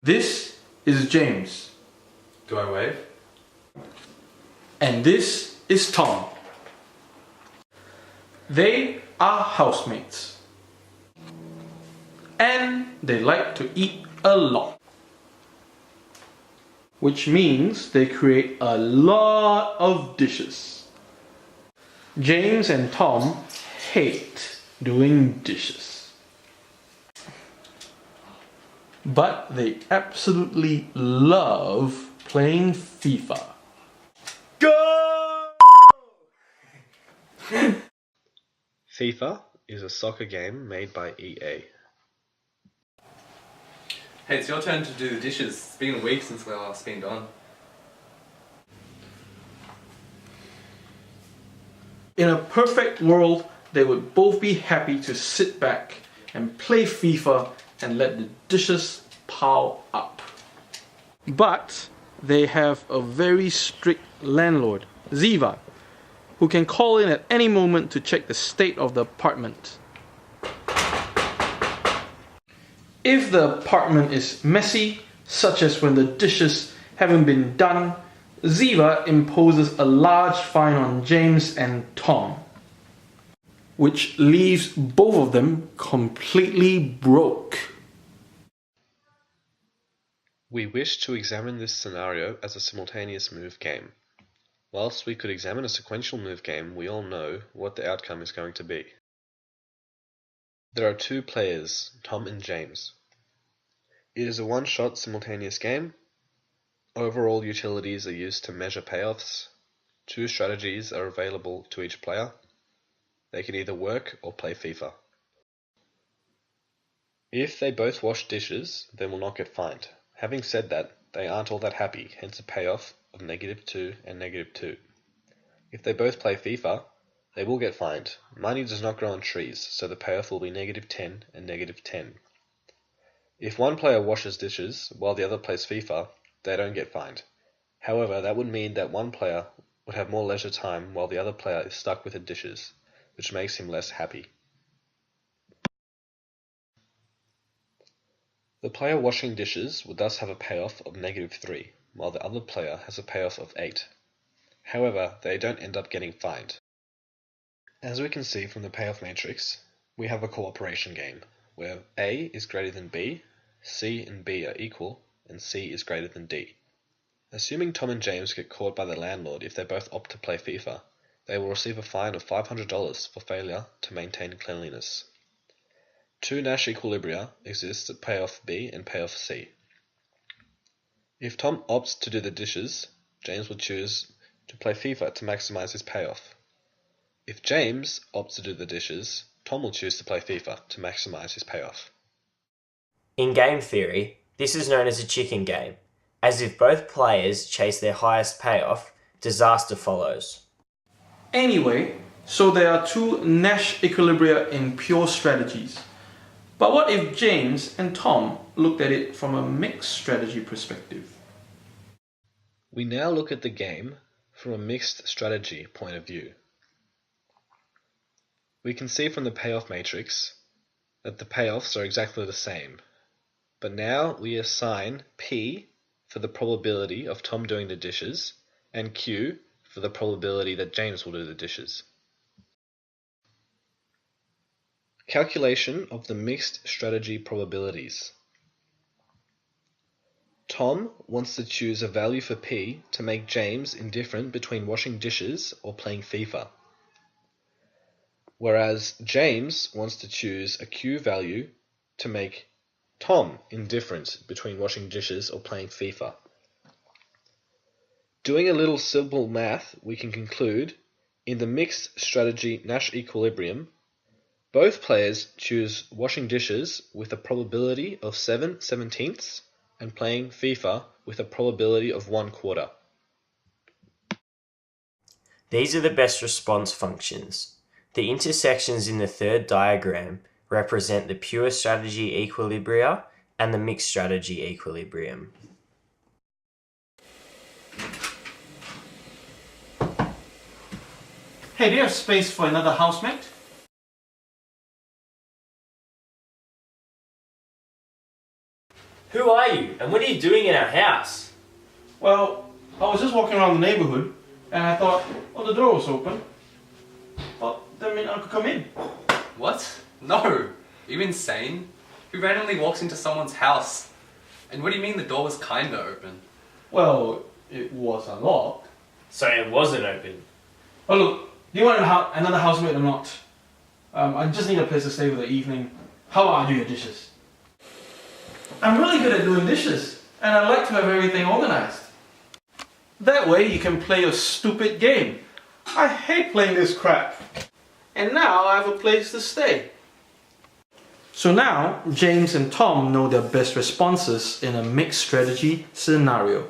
This is James. Do I wave? And this is Tom. They are housemates. And they like to eat a lot. Which means they create a lot of dishes. James and Tom hate doing dishes. But they absolutely love playing FIFA. Go! FIFA is a soccer game made by EA. Hey, it's your turn to do the dishes. It's been a week since we've last been on. In a perfect world, they would both be happy to sit back and play FIFA and let the dishes pile up. But they have a very strict landlord, Ziva, who can call in at any moment to check the state of the apartment. If the apartment is messy, such as when the dishes haven't been done, Ziva imposes a large fine on James and Tom, which leaves both of them completely broke. We wish to examine this scenario as a simultaneous move game. Whilst we could examine a sequential move game, we all know what the outcome is going to be. There are two players, Tom and James. It is a one-shot simultaneous game. Overall utilities are used to measure payoffs. Two strategies are available to each player. They can either work or play FIFA. If they both wash dishes, they will not get fined. Having said that, they aren't all that happy, hence a payoff of -2 and -2. If they both play FIFA, they will get fined. Money does not grow on trees, so the payoff will be -10 and -10. If one player washes dishes while the other plays FIFA, they don't get fined. However, that would mean that one player would have more leisure time while the other player is stuck with the dishes, which makes him less happy. The player washing dishes would thus have a payoff of -3, while the other player has a payoff of 8. However, they don't end up getting fined. As we can see from the payoff matrix, we have a cooperation game, where A is greater than B, C and B are equal, and C is greater than D. Assuming Tom and James get caught by the landlord if they both opt to play FIFA, they will receive a fine of $500 for failure to maintain cleanliness. Two Nash equilibria exist at payoff B and payoff C. If Tom opts to do the dishes, James will choose to play FIFA to maximize his payoff. If James opts to do the dishes, Tom will choose to play FIFA to maximize his payoff. In game theory, this is known as a chicken game, as if both players chase their highest payoff, disaster follows. Anyway, so there are two Nash equilibria in pure strategies. But what if James and Tom looked at it from a mixed strategy perspective? We now look at the game from a mixed strategy point of view. We can see from the payoff matrix that the payoffs are exactly the same, but now we assign P for the probability of Tom doing the dishes and Q for the probability that James will do the dishes. Calculation of the mixed strategy probabilities. Tom wants to choose a value for P to make James indifferent between washing dishes or playing FIFA, whereas James wants to choose a Q value to make Tom indifferent between washing dishes or playing FIFA. Doing a little simple math, we can conclude, in the mixed strategy Nash equilibrium, both players choose washing dishes with a probability of 7/17 and playing FIFA with a probability of 1/4. These are the best response functions. The intersections in the third diagram represent the pure strategy equilibria and the mixed strategy equilibrium. Hey, do you have space for another housemate? Who are you, and what are you doing in our house? Well, I was just walking around the neighborhood and I thought, oh, the door was open. But that meant I could come in. What? No. Are you insane? Who randomly walks into someone's house? And what do you mean the door was kinda open? Well, it was unlocked. So it wasn't open. Oh, look, do you want another housemate or not? I just need a place to stay for the evening. How about I do your dishes? I'm really good at doing dishes, and I like to have everything organized. That way you can play your stupid game. I hate playing this crap. And now I have a place to stay. So now, James and Tom know their best responses in a mixed strategy scenario.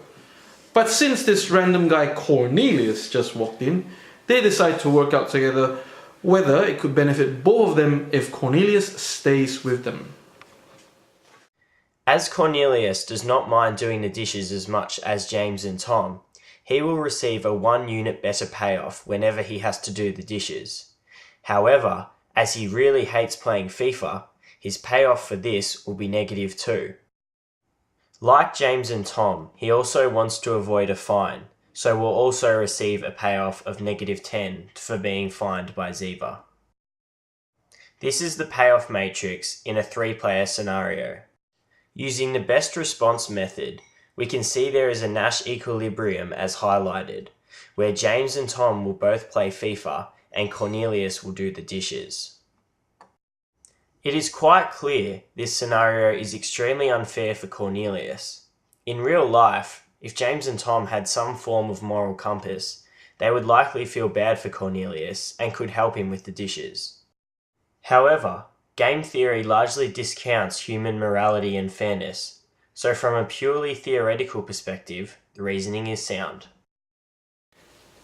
But since this random guy Cornelius just walked in, they decide to work out together whether it could benefit both of them if Cornelius stays with them. As Cornelius does not mind doing the dishes as much as James and Tom, he will receive a 1 unit better payoff whenever he has to do the dishes. However, as he really hates playing FIFA, his payoff for this will be -2. Like James and Tom, he also wants to avoid a fine, so will also receive a payoff of -10 for being fined by Ziva. This is the payoff matrix in a 3-player scenario. Using the best response method, we can see there is a Nash equilibrium as highlighted, where James and Tom will both play FIFA and Cornelius will do the dishes. It is quite clear this scenario is extremely unfair for Cornelius. In real life, if James and Tom had some form of moral compass, they would likely feel bad for Cornelius and could help him with the dishes. However, game theory largely discounts human morality and fairness, so from a purely theoretical perspective, the reasoning is sound.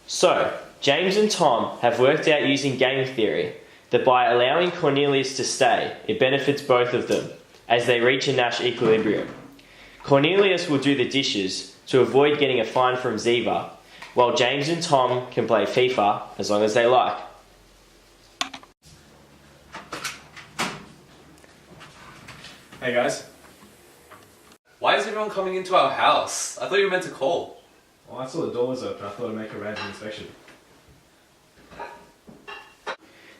So, James and Tom have worked out using game theory that by allowing Cornelius to stay, it benefits both of them, as they reach a Nash equilibrium. Cornelius will do the dishes to avoid getting a fine from Ziva, while James and Tom can play FIFA as long as they like. Hey guys. Why is everyone coming into our house? I thought you were meant to call. Well, I saw the door was open. I thought I'd make a random inspection.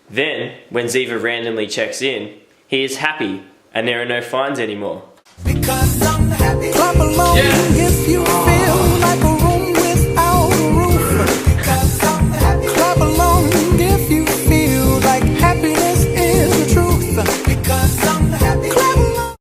Then, when Ziva randomly checks in, he is happy and there are no fines anymore. Because I'm happy. Clap along if you feel